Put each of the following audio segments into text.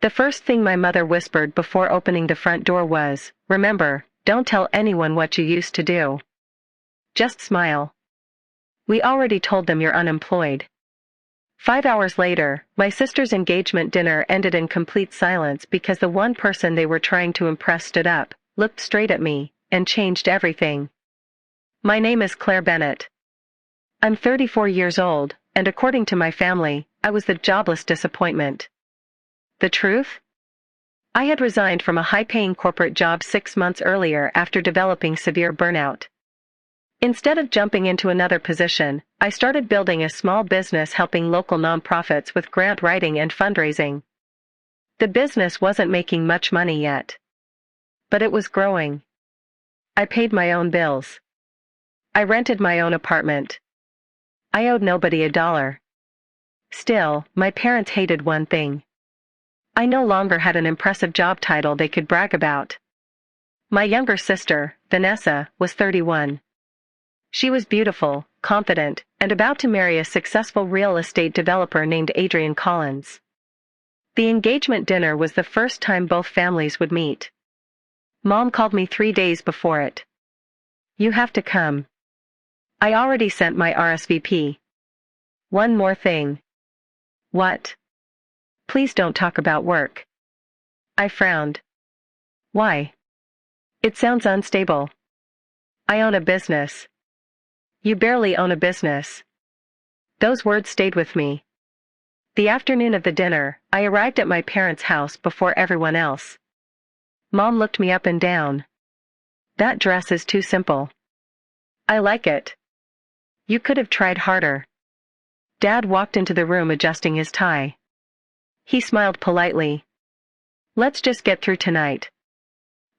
The first thing my mother whispered before opening the front door was, "Remember, don't tell anyone what you used to do. Just smile. We already told them you're unemployed." 5 hours later, my sister's engagement dinner ended in complete silence because the one person they were trying to impress stood up, looked straight at me, and changed everything. My name is Claire Bennett. I'm 34 years old, and according to my family, I was the jobless disappointment. The truth? I had resigned from a high-paying corporate job 6 months earlier after developing severe burnout. Instead of jumping into another position, I started building a small business helping local nonprofits with grant writing and fundraising. The business wasn't making much money yet. But it was growing. I paid my own bills. I rented my own apartment. I owed nobody $1. Still, my parents hated one thing. I no longer had an impressive job title they could brag about. My younger sister, Vanessa, was 31. She was beautiful, confident, and about to marry a successful real estate developer named Adrian Collins. The engagement dinner was the first time both families would meet. Mom called me 3 days before it. "You have to come. I already sent my RSVP. One more thing." "What?" "Please don't talk about work." I frowned. "Why?" "It sounds unstable." "I own a business." "You barely own a business." Those words stayed with me. The afternoon of the dinner, I arrived at my parents' house before everyone else. Mom looked me up and down. "That dress is too simple." "I like it." "You could have tried harder." Dad walked into the room adjusting his tie. He smiled politely. "Let's just get through tonight."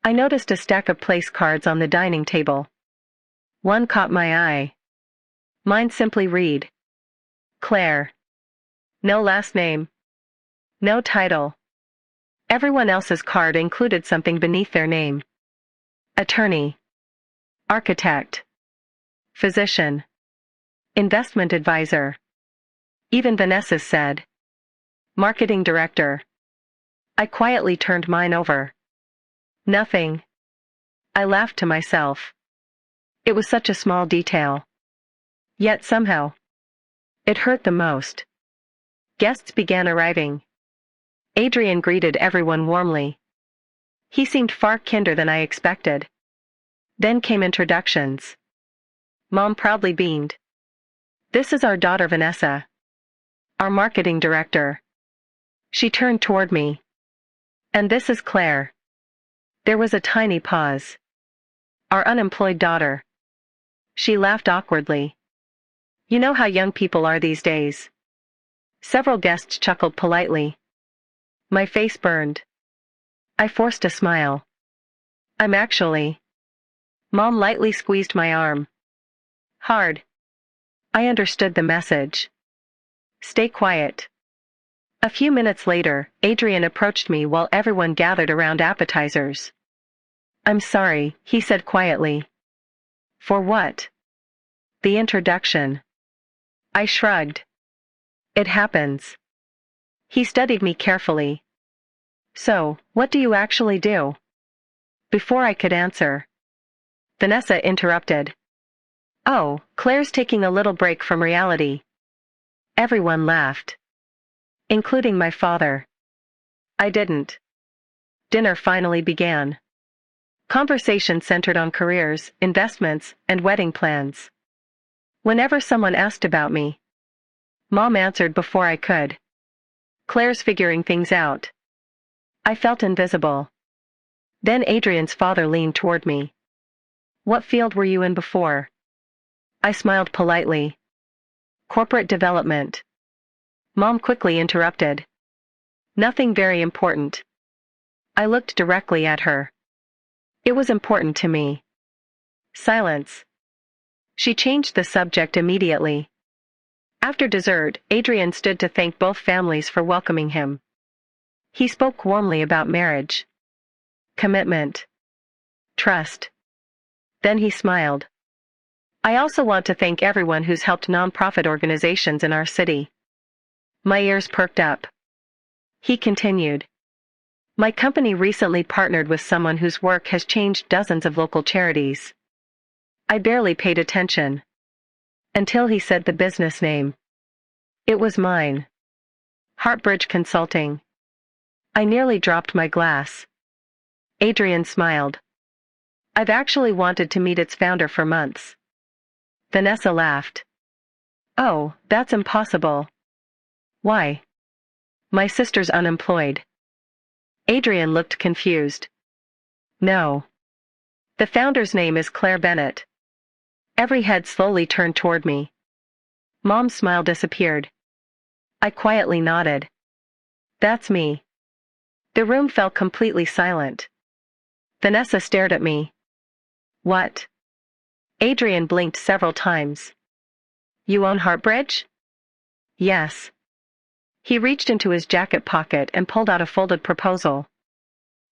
I noticed a stack of place cards on the dining table. One caught my eye. Mine simply read, "Claire." No last name. No title. Everyone else's card included something beneath their name. Attorney. Architect. Physician. Investment advisor. Even Vanessa's said, Marketing director. I quietly turned mine over. Nothing. I laughed to myself. It was such a small detail. Yet somehow, it hurt the most. Guests began arriving. Adrian greeted everyone warmly. He seemed far kinder than I expected. Then came introductions. Mom proudly beamed. "This is our daughter Vanessa. Our marketing director." She turned toward me. "And this is Claire." There was a tiny pause. "Our unemployed daughter." She laughed awkwardly. You know how young people are these days. Several guests chuckled politely. My face burned. I forced a smile. "I'm actually." Mom lightly squeezed my arm. Hard. I understood the message. Stay quiet. A few minutes later, Adrian approached me while everyone gathered around appetizers. "I'm sorry," he said quietly. "For what?" "The introduction." I shrugged. "It happens." He studied me carefully. "So, what do you actually do?" Before I could answer, Vanessa interrupted. "Oh, Claire's taking a little break from reality." Everyone laughed. Including my father. I didn't. Dinner finally began. Conversation centered on careers, investments, and wedding plans. Whenever someone asked about me, Mom answered before I could. "Claire's figuring things out." I felt invisible. Then Adrian's father leaned toward me. "What field were you in before?" I smiled politely. "Corporate development." Mom quickly interrupted. "Nothing very important." I looked directly at her. It was important to me. Silence. She changed the subject immediately. After dessert, Adrian stood to thank both families for welcoming him. He spoke warmly about marriage. Commitment. Trust. Then he smiled. "I also want to thank everyone who's helped nonprofit organizations in our city." My ears perked up. He continued. My company recently partnered with someone whose work has changed dozens of local charities. I barely paid attention. Until he said the business name. It was mine. Heartbridge Consulting. I nearly dropped my glass. Adrian smiled. I've actually wanted to meet its founder for months. Vanessa laughed. Oh, that's impossible. Why? My sister's unemployed. Adrian looked confused. No. The founder's name is Claire Bennett. Every head slowly turned toward me. Mom's smile disappeared. I quietly nodded. That's me. The room fell completely silent. Vanessa stared at me. What? Adrian blinked several times. You own Heartbridge? Yes. He reached into his jacket pocket and pulled out a folded proposal.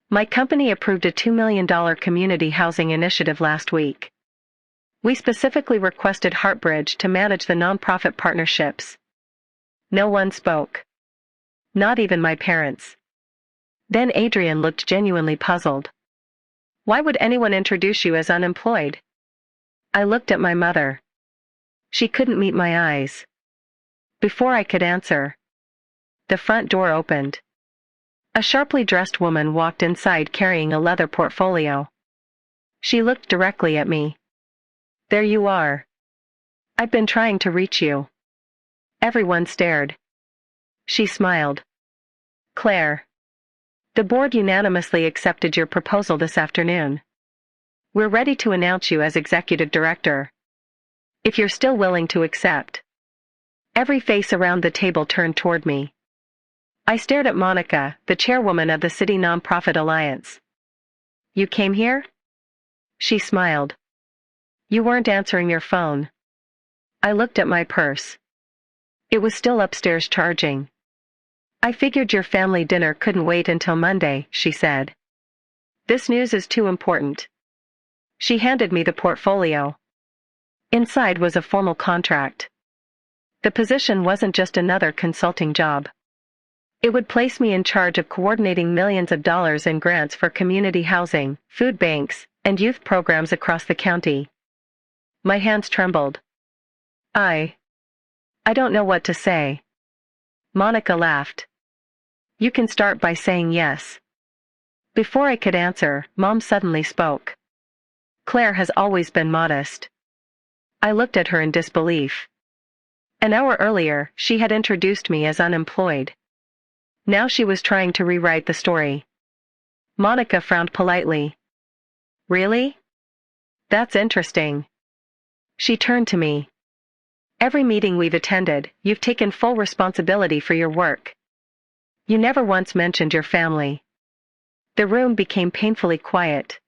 My company approved a $2 million community housing initiative last week. We specifically requested Heartbridge to manage the nonprofit partnerships. No one spoke. Not even my parents. Then Adrian looked genuinely puzzled. Why would anyone introduce you as unemployed? I looked at my mother. She couldn't meet my eyes. Before I could answer, the front door opened. A sharply dressed woman walked inside carrying a leather portfolio. She looked directly at me. There you are. I've been trying to reach you. Everyone stared. She smiled. Claire. The board unanimously accepted your proposal this afternoon. We're ready to announce you as executive director. If you're still willing to accept. Every face around the table turned toward me. I stared at Monica, the chairwoman of the City Nonprofit Alliance. You came here? She smiled. You weren't answering your phone. I looked at my purse. It was still upstairs charging. I figured your family dinner couldn't wait until Monday, she said. This news is too important. She handed me the portfolio. Inside was a formal contract. The position wasn't just another consulting job. It would place me in charge of coordinating millions of dollars in grants for community housing, food banks, and youth programs across the county. My hands trembled. I don't know what to say. Monica laughed. You can start by saying yes. Before I could answer, Mom suddenly spoke. Claire has always been modest. I looked at her in disbelief. An hour earlier, she had introduced me as unemployed. Now she was trying to rewrite the story. Monica frowned politely. Really? That's interesting. She turned to me. Every meeting we've attended, you've taken full responsibility for your work. You never once mentioned your family. The room became painfully quiet.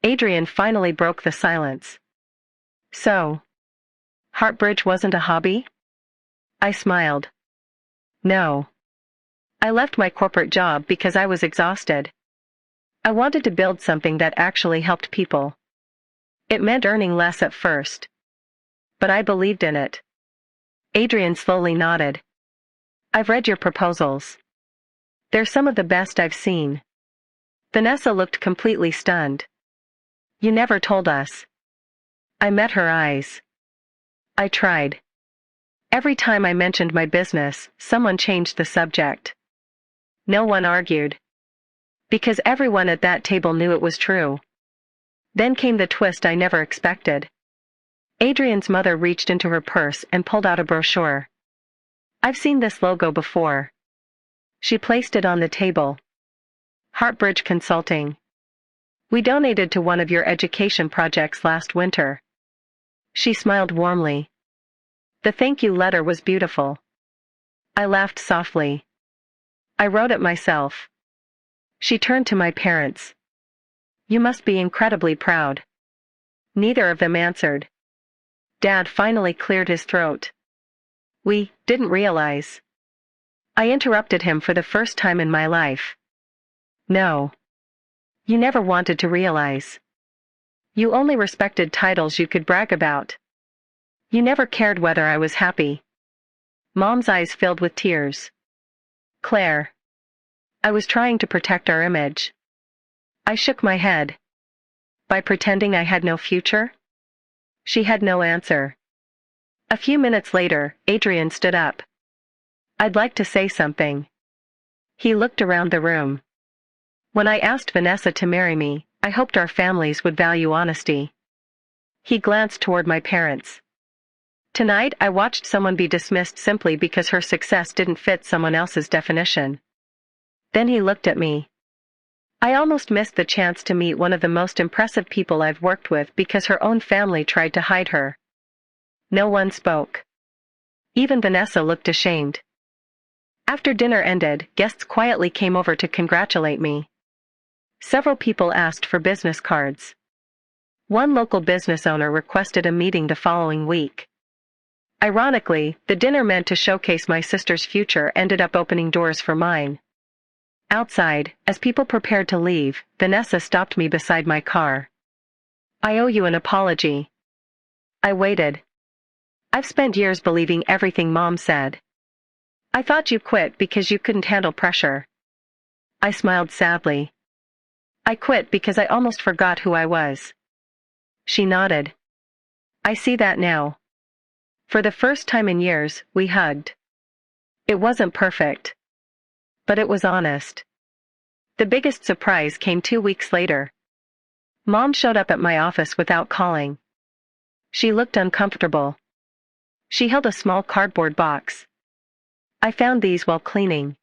Adrian finally broke the silence. So, Heartbridge wasn't a hobby? I smiled. No. I left my corporate job because I was exhausted. I wanted to build something that actually helped people. It meant earning less at first. But I believed in it. Adrian slowly nodded. I've read your proposals. They're some of the best I've seen. Vanessa looked completely stunned. You never told us. I met her eyes. I tried. Every time I mentioned my business, someone changed the subject. No one argued. Because everyone at that table knew it was true. Then came the twist I never expected. Adrian's mother reached into her purse and pulled out a brochure. I've seen this logo before. She placed it on the table. Heartbridge Consulting. We donated to one of your education projects last winter. She smiled warmly. The thank you letter was beautiful. I laughed softly. I wrote it myself. She turned to my parents. You must be incredibly proud. Neither of them answered. Dad finally cleared his throat. We didn't realize. I interrupted him for the first time in my life. No. You never wanted to realize. You only respected titles you could brag about. You never cared whether I was happy. Mom's eyes filled with tears. Claire. I was trying to protect our image. I shook my head. By pretending I had no future? She had no answer. A few minutes later, Adrian stood up. I'd like to say something. He looked around the room. When I asked Vanessa to marry me, I hoped our families would value honesty. He glanced toward my parents. Tonight I watched someone be dismissed simply because her success didn't fit someone else's definition. Then he looked at me. I almost missed the chance to meet one of the most impressive people I've worked with because her own family tried to hide her. No one spoke. Even Vanessa looked ashamed. After dinner ended, guests quietly came over to congratulate me. Several people asked for business cards. One local business owner requested a meeting the following week. Ironically, the dinner meant to showcase my sister's future ended up opening doors for mine. Outside, as people prepared to leave, Vanessa stopped me beside my car. I owe you an apology. I waited. I've spent years believing everything Mom said. I thought you quit because you couldn't handle pressure. I smiled sadly. I quit because I almost forgot who I was. She nodded. I see that now. For the first time in years, we hugged. It wasn't perfect. But it was honest. The biggest surprise came 2 weeks later. Mom showed up at my office without calling. She looked uncomfortable. She held a small cardboard box. I found these while cleaning.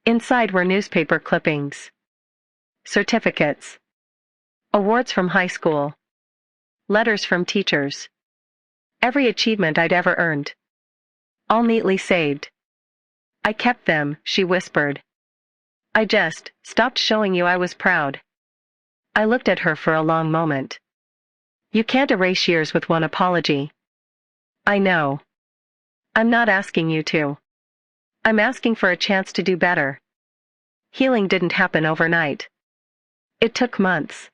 Inside were newspaper clippings. Certificates. Awards from high school. Letters from teachers. Every achievement I'd ever earned. All neatly saved. I kept them, she whispered. I just stopped showing you I was proud. I looked at her for a long moment. You can't erase years with one apology. I know. I'm not asking you to. I'm asking for a chance to do better. Healing didn't happen overnight. It took months.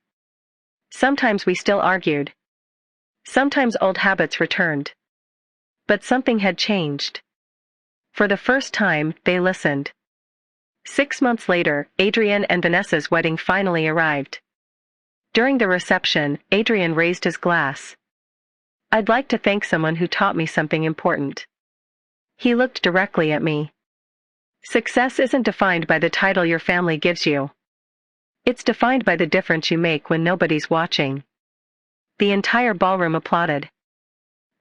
Sometimes we still argued. Sometimes old habits returned. But something had changed. For the first time, they listened. 6 months later, Adrian and Vanessa's wedding finally arrived. During the reception, Adrian raised his glass. I'd like to thank someone who taught me something important. He looked directly at me. Success isn't defined by the title your family gives you. It's defined by the difference you make when nobody's watching. The entire ballroom applauded.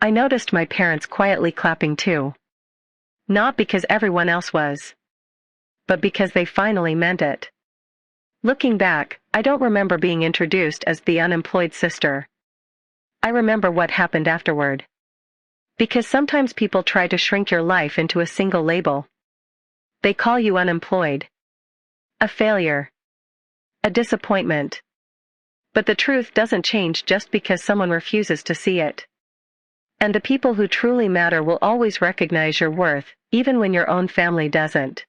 I noticed my parents quietly clapping too. Not because everyone else was, but because they finally meant it. Looking back, I don't remember being introduced as the unemployed sister. I remember what happened afterward. Because sometimes people try to shrink your life into a single label. They call you unemployed. A failure. A disappointment. But the truth doesn't change just because someone refuses to see it. And the people who truly matter will always recognize your worth, even when your own family doesn't.